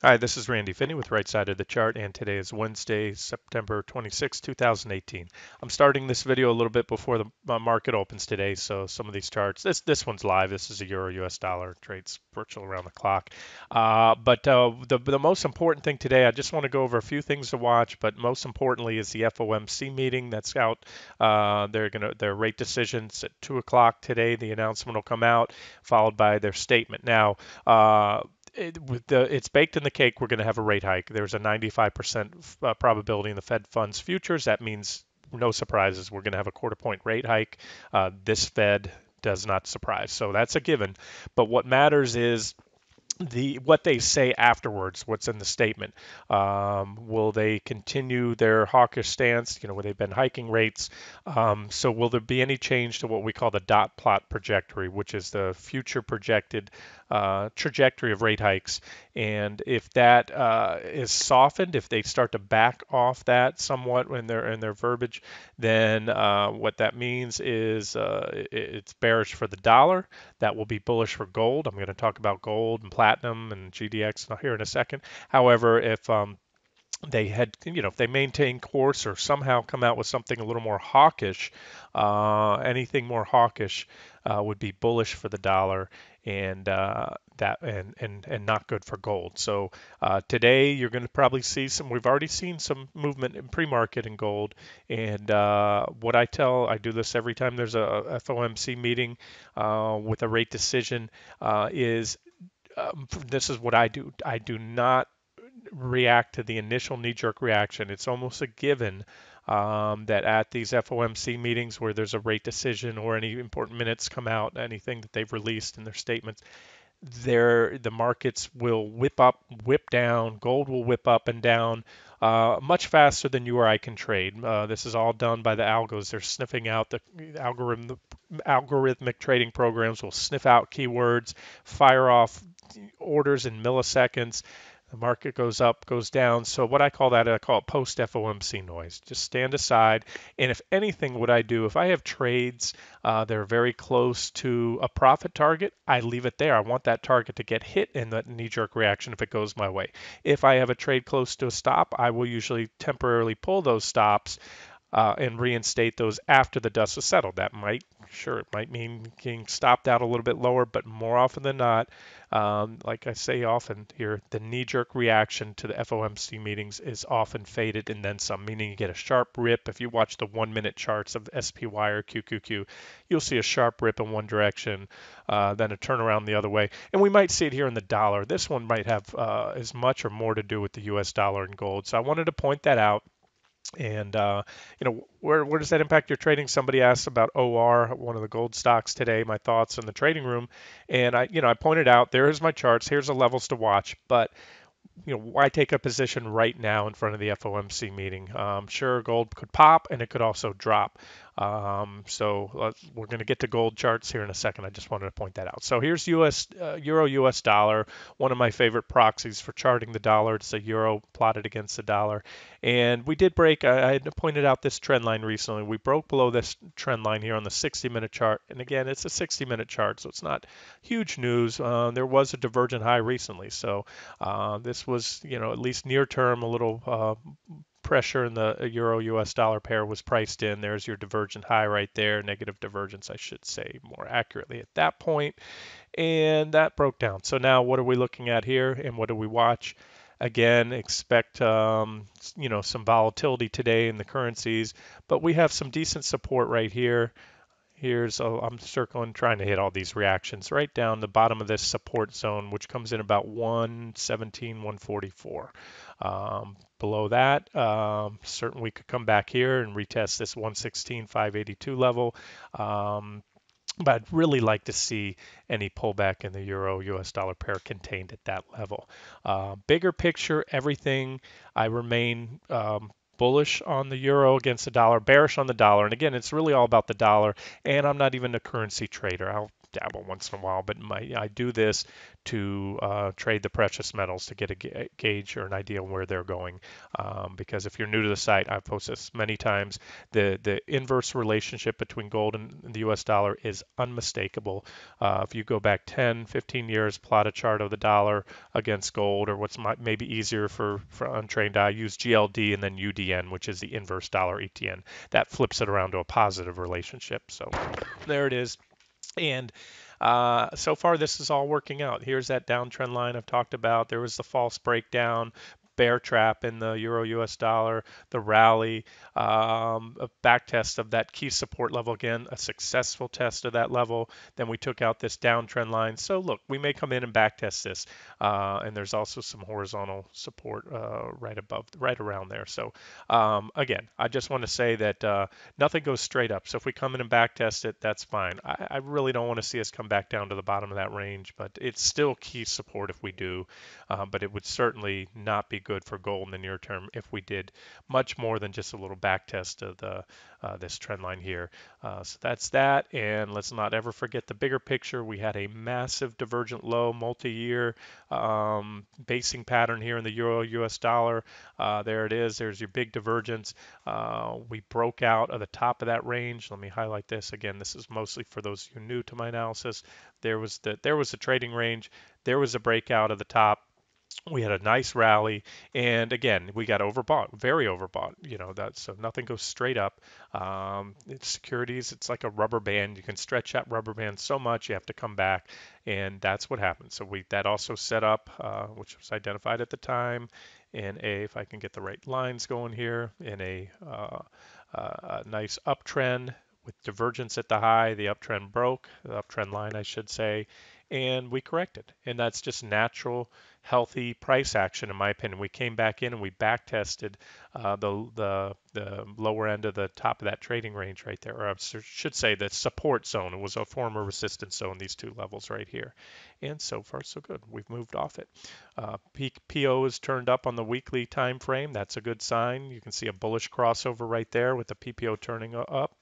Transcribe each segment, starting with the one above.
Hi, this is Randy Finney with Right Side of the Chart, and today is Wednesday, September 26, 2018. I'm starting this video a little bit before the market opens today, so some of these charts, this one's live. This is a Euro US dollar, trades virtual around the clock. But the most important thing today, I just want to go over a few things to watch, but most importantly is the FOMC meeting that's out. Their rate decisions at 2 o'clock today. The announcement will come out, followed by their statement. Now, it's baked in the cake. We're going to have a rate hike. There's a 95% probability in the Fed funds futures. That means no surprises. We're going to have a quarter point rate hike. This Fed does not surprise. So that's a given. But what matters is what they say afterwards, what's in the statement. Will they continue their hawkish stance? Where they've been hiking rates. So will there be any change to what we call the dot plot trajectory, which is the future projected trajectory of rate hikes? And if that is softened, if they start to back off that somewhat in their verbiage, then what that means is it's bearish for the dollar. That will be bullish for gold. I'm going to talk about gold and platinum and GDX here in a second. However, if if they maintain course or somehow come out with something a little more hawkish, anything more hawkish would be bullish for the dollar and not good for gold. So today you're going to probably see some. We've already seen some movement in pre-market in gold, and what I do this every time there's a FOMC meeting with a rate decision. Is This is what I do. I do not react to the initial knee-jerk reaction. It's almost a given that at these FOMC meetings where there's a rate decision or any important minutes come out, anything that they've released in their statements, the markets will whip up, whip down. Gold will whip up and down much faster than you or I can trade. This is all done by the algos. They're sniffing out the algorithmic trading programs will sniff out keywords, fire off orders in milliseconds. The market goes up, goes down. So what I call it post FOMC noise. Just stand aside. And if anything, what I do, if I have trades that are very close to a profit target, I leave it there. I want that target to get hit in the knee-jerk reaction if it goes my way. If I have a trade close to a stop, I will usually temporarily pull those stops and reinstate those after the dust has settled. It might mean getting stopped out a little bit lower, but more often than not, like I say often here, the knee-jerk reaction to the FOMC meetings is often faded and then some, meaning you get a sharp rip. If you watch the 1-minute charts of SPY or QQQ, you'll see a sharp rip in one direction, then a turnaround the other way. And we might see it here in the dollar. This one might have as much or more to do with the US dollar and gold. So I wanted to point that out. And where does that impact your trading? Somebody asked about OR, one of the gold stocks today. My thoughts in the trading room, and I pointed out there's my charts. Here's the levels to watch, but why take a position right now in front of the FOMC meeting? Sure, gold could pop and it could also drop. So we're going to get to gold charts here in a second. I just wanted to point that out. So here's Euro US dollar, one of my favorite proxies for charting the dollar. It's a euro plotted against the dollar. And we did break, I had pointed out this trend line recently. We broke below this trend line here on the 60-minute chart. And again, it's a 60-minute chart, so it's not huge news. There was a divergent high recently. So this was, at least near term, a little pressure in the euro US dollar pair was priced in. There's your divergent high right there, negative divergence, I should say more accurately at that point. And that broke down. So now what are we looking at here and what do we watch? Again, expect some volatility today in the currencies, but we have some decent support right here. I'm circling, trying to hit all these reactions right down the bottom of this support zone, which comes in about 117, 144. Below that, certainly we could come back here and retest this 116, 582 level. But I'd really like to see any pullback in the euro US dollar pair contained at that level. Bigger picture, everything, I remain bullish on the euro against the dollar, bearish on the dollar. And again, it's really all about the dollar. And I'm not even a currency trader. dabble once in a while, but I do this to trade the precious metals to get a gauge or an idea on where they're going. Because if you're new to the site, I've posted this many times. The inverse relationship between gold and the U.S. dollar is unmistakable. If you go back 10, 15 years, plot a chart of the dollar against gold, or what's maybe easier for untrained eye, use GLD and then UDN, which is the inverse dollar ETN. That flips it around to a positive relationship. So there it is. And so far, this is all working out. Here's that downtrend line I've talked about. There was the false breakdown, bear trap in the euro US dollar, the rally, a back test of that key support level again, a successful test of that level. Then we took out this downtrend line. So look, we may come in and back test this. And there's also some horizontal support right around there. So again, I just want to say that nothing goes straight up. So if we come in and back test it, that's fine. I really don't want to see us come back down to the bottom of that range, but it's still key support if we do. But it would certainly not be good for gold in the near term if we did much more than just a little back test of this trend line here. So that's that. And let's not ever forget the bigger picture. We had a massive divergent low multi-year basing pattern here in the euro US dollar. There it is. There's your big divergence. We broke out of the top of that range. Let me highlight this again. This is mostly for those who are new to my analysis. There was the trading range. There was a breakout of the top. We had a nice rally, and again, we got overbought, very overbought. That, so nothing goes straight up. It's securities, it's like a rubber band. You can stretch that rubber band so much, you have to come back, and that's what happened. So that also set up, which was identified at the time, in if I can get the right lines going here, in a nice uptrend with divergence at the high. The uptrend broke, the uptrend line, I should say, and we corrected. And that's just natural, healthy price action, in my opinion. We came back in and we back tested the lower end of the top of that trading range right there, or I should say the support zone. It was a former resistance zone, these two levels right here. And so far, so good. We've moved off it. Peak PO is turned up on the weekly time frame. That's a good sign. You can see a bullish crossover right there with the PPO turning up.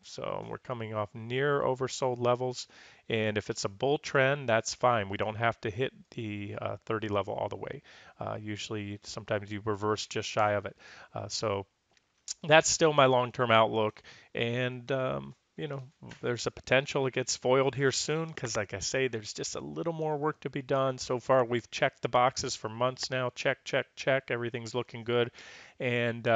So we're coming off near oversold levels, and if it's a bull trend, that's fine. We don't have to hit the 30 level all the way. Usually, sometimes you reverse just shy of it. So that's still my long-term outlook, and there's a potential it gets foiled here soon because, like I say, there's just a little more work to be done. So far, we've checked the boxes for months now. Check, check, check. Everything's looking good, and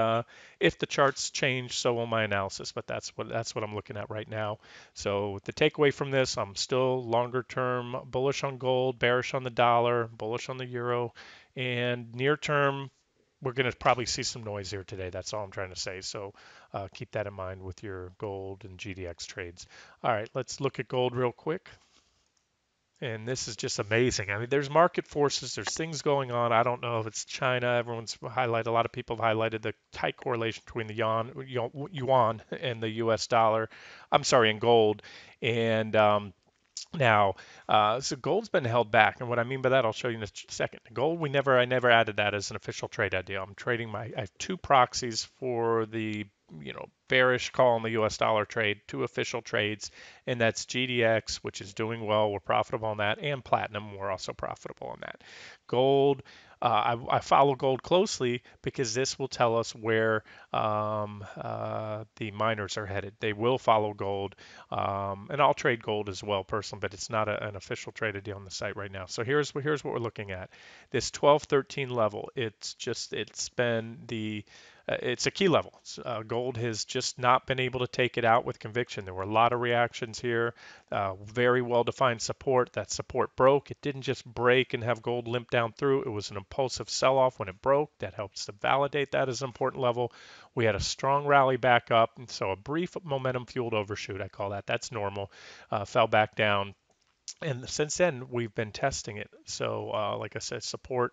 if the charts change, so will my analysis. But that's what I'm looking at right now. So the takeaway from this, I'm still longer-term bullish on gold, bearish on the dollar, bullish on the euro, and near-term, we're going to probably see some noise here today. That's all I'm trying to say. So keep that in mind with your gold and GDX trades. All right, let's look at gold real quick. And this is just amazing. I mean, there's market forces, there's things going on. I don't know if it's China. Everyone's highlighted, a lot of people have highlighted the tight correlation between the yuan and the US dollar. I'm sorry, and gold. And now, so gold's been held back, and what I mean by that, I'll show you in a second. Gold, I never added that as an official trade idea. I'm trading I have two proxies for the, bearish call on the U.S. dollar trade, two official trades, and that's GDX, which is doing well. We're profitable on that, and platinum, we're also profitable on that. Gold, I follow gold closely because this will tell us where the miners are headed. They will follow gold, and I'll trade gold as well personally, but it's not an official trade idea on the site right now. So here's what we're looking at. This 1213 level, it's a key level. Gold has just not been able to take it out with conviction. There were a lot of reactions here, very well-defined support. That support broke. It didn't just break and have gold limp down through. It was an impulsive sell-off when it broke. That helps to validate that as an important level. We had a strong rally back up, and so a brief momentum-fueled overshoot, I call that. That's normal. Fell back down. And since then, we've been testing it. So, like I said, support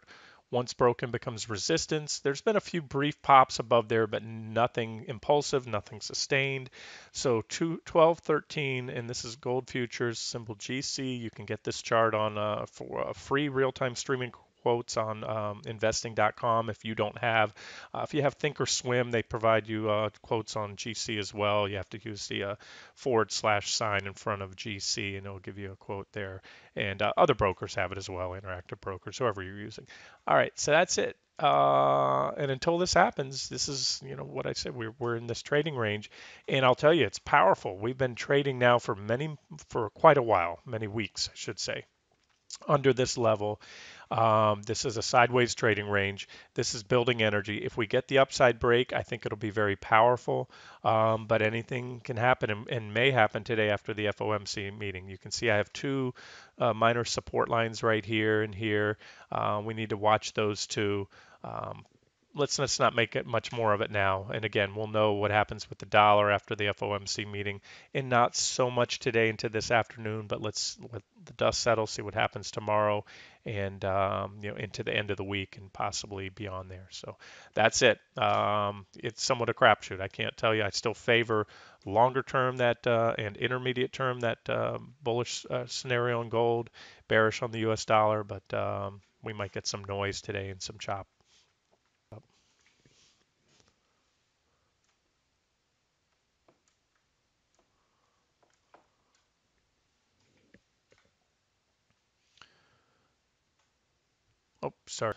once broken becomes resistance. There's been a few brief pops above there, but nothing impulsive, nothing sustained. So 1213, and this is gold futures, symbol GC. You can get this chart on for a free real-time streaming quotes on investing.com. If you have Thinkorswim, they provide you quotes on GC as well. You have to use the / sign in front of GC, and it'll give you a quote there. And other brokers have it as well, Interactive Brokers, whoever you're using. All right, so that's it. And until this happens, this is, what I said. We're in this trading range, and I'll tell you, it's powerful. We've been trading now for quite a while, many weeks, I should say, under this level. This is a sideways trading range. This is building energy. If we get the upside break, I think it'll be very powerful. But anything can happen and may happen today after the FOMC meeting. You can see I have two minor support lines right here and here. We need to watch those two. Um, let's not make it much more of it now. And again, we'll know what happens with the dollar after the FOMC meeting, and not so much today into this afternoon. But let's let the dust settle, see what happens tomorrow, and into the end of the week and possibly beyond there. So that's it. It's somewhat a crapshoot. I can't tell you. I still favor longer term that and intermediate term that bullish scenario on gold, bearish on the U.S. dollar, but we might get some noise today and some chop. Oh, sorry.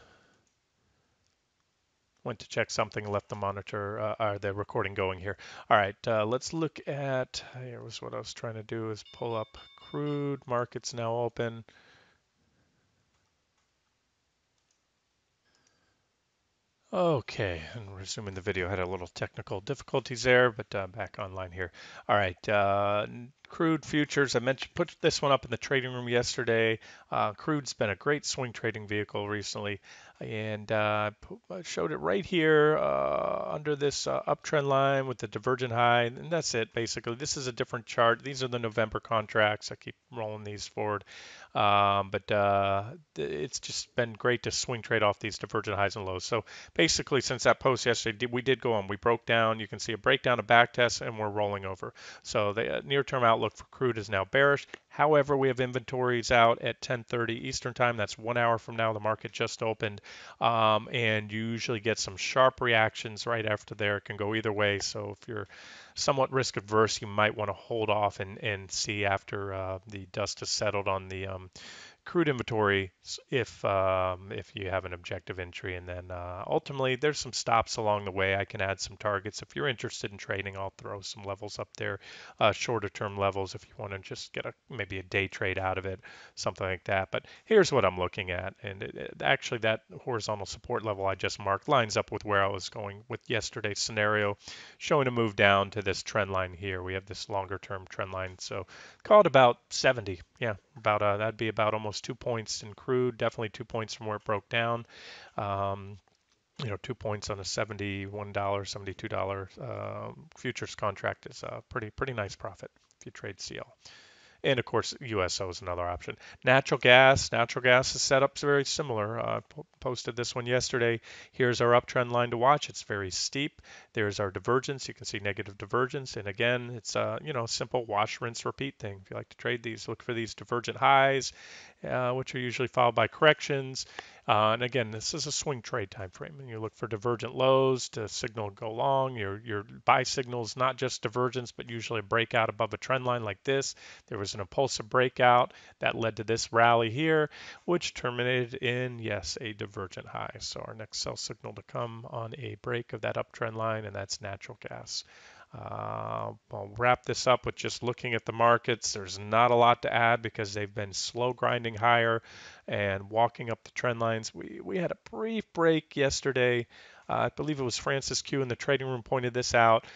Went to check something, left the monitor or the recording going here. All right, let's look at, here was what I was trying to do is pull up crude. Markets now open. Okay, and resuming the video, had a little technical difficulties there, but back online here. All right, crude futures. I mentioned put this one up in the trading room yesterday. Crude's been a great swing trading vehicle recently, and I showed it right here under this uptrend line with the divergent high, and that's it basically. This is a different chart. These are the November contracts. I keep rolling these forward. But it's just been great to swing trade off these divergent highs and lows. So basically, since that post yesterday, we did go on. We broke down. You can see a breakdown, a back test, and we're rolling over. So the near-term outlook for crude is now bearish. However, we have inventories out at 10:30 Eastern time. That's 1 hour from now. The market just opened, and you usually get some sharp reactions right after there. It can go either way. So if you're somewhat risk averse, you might want to hold off and see after the dust has settled on the crude inventory if you have an objective entry, and then ultimately there's some stops along the way. I can add some targets if you're interested in trading. I'll throw some levels up there, shorter term levels if you want to just get maybe a day trade out of it, something like that. But here's what I'm looking at, and actually that horizontal support level I just marked lines up with where I was going with yesterday's scenario, showing a move down to this trend line here. We have this longer term trend line, so call it about 70. Yeah, about that'd be about almost 2 points in crude. Definitely 2 points from where it broke down. Um, 2 points on a $71, $72 futures contract is a pretty nice profit if you trade CL. And of course, USO is another option. Natural gas is set up very similar. Posted this one yesterday. Here's our uptrend line to watch. It's very steep. There's our divergence. You can see negative divergence. And again, it's a simple wash, rinse, repeat thing. If you like to trade these, look for these divergent highs, which are usually followed by corrections. And again, this is a swing trade time frame, and you look for divergent lows to signal go long. Your buy signal is not just divergence, but usually a breakout above a trend line like this. There was an impulsive breakout that led to this rally here, which terminated in, yes, a divergent high. So our next sell signal to come on a break of that uptrend line, and that's natural gas. I'll wrap this up with just looking at the markets. There's not a lot to add because they've been slow grinding higher and walking up the trend lines. We had a brief break yesterday. I believe it was Francis Q in the trading room pointed this out.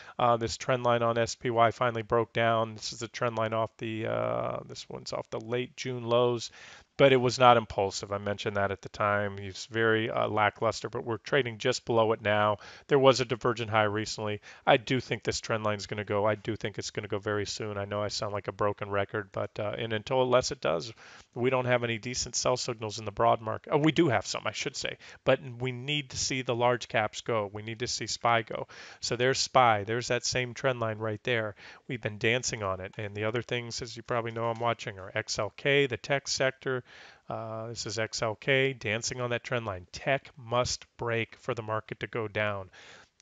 This trend line on SPY finally broke down. This is a trend line off this one's off the late June lows, but it was not impulsive. I mentioned that at the time. It's very lackluster, but we're trading just below it now. There was a divergent high recently. I do think this trend line is going to go. I do think it's going to go very soon. I know I sound like a broken record, but and unless it does, we don't have any decent sell signals in the broad market. Oh, we do have some, I should say, but we need to see the large caps go. We need to see SPY go. So there's SPY. There's that same trend line right there. We've been dancing on it. And the other things, as you probably know, I'm watching are XLK, the tech sector. This is XLK dancing on that trend line. Tech must break for the market to go down.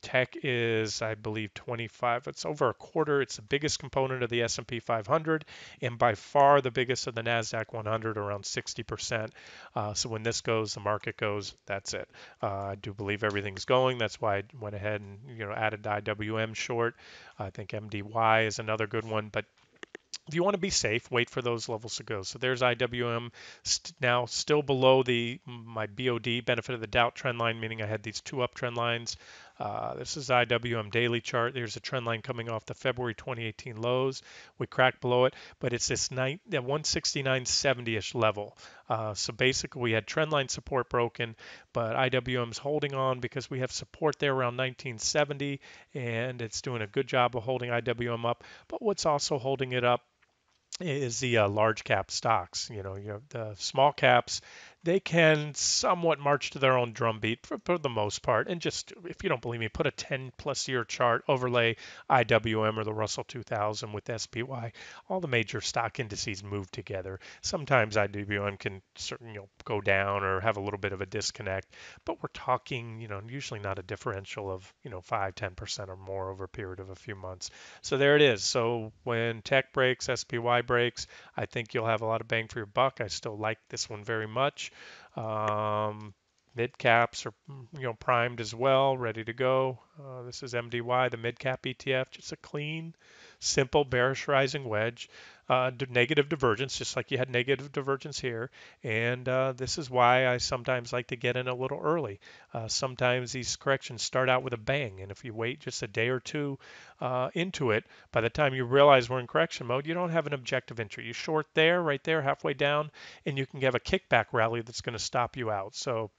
Tech is, I believe, 25. It's over a quarter. It's the biggest component of the S&P 500 and by far the biggest of the Nasdaq 100, around 60%. So when this goes, the market goes. That's it. I do believe everything's going. That's why I went ahead and added IWM short. I think MDY is another good one, but if you want to be safe, wait for those levels to go. So there's IWM now still below my BOD, benefit of the doubt trend line, meaning I had these two up trend lines. This is IWM daily chart. There's a trend line coming off the February 2018 lows. We cracked below it, but it's this 169.70-ish level. So basically, we had trend line support broken, but IWM's holding on because we have support there around 1970, and it's doing a good job of holding IWM up. But what's also holding it up is the large cap stocks. The small caps, they can somewhat march to their own drumbeat for the most part. And just, if you don't believe me, put a 10 plus year chart, overlay IWM or the Russell 2000 with SPY. All the major stock indices move together. Sometimes IWM can certainly go down or have a little bit of a disconnect, but we're talking, usually not a differential of 5-10% or more over a period of a few months. So there it is. So when tech breaks, SPY breaks, I think you'll have a lot of bang for your buck. I still like this one very much. Mid caps are primed as well, ready to go. This is MDY, the mid cap ETF, just a clean, simple bearish rising wedge. Negative divergence, just like you had negative divergence here. And this is why I sometimes like to get in a little early. Sometimes these corrections start out with a bang, and if you wait just a day or two into it, by the time you realize we're in correction mode, you don't have an objective entry. You short there, right there, halfway down, and you can have a kickback rally that's going to stop you out. So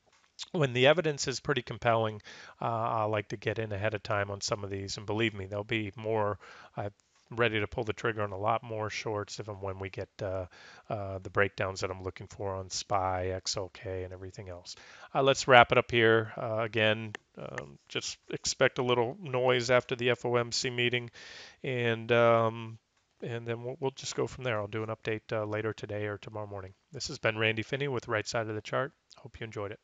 when the evidence is pretty compelling, I like to get in ahead of time on some of these. And believe me, there'll be more. I'm ready to pull the trigger on a lot more shorts if and when we get the breakdowns that I'm looking for on SPY, XLK, and everything else. Let's wrap it up here. Again, just expect a little noise after the FOMC meeting, and then we'll just go from there. I'll do an update later today or tomorrow morning. This has been Randy Finney with Right Side of the Chart. Hope you enjoyed it.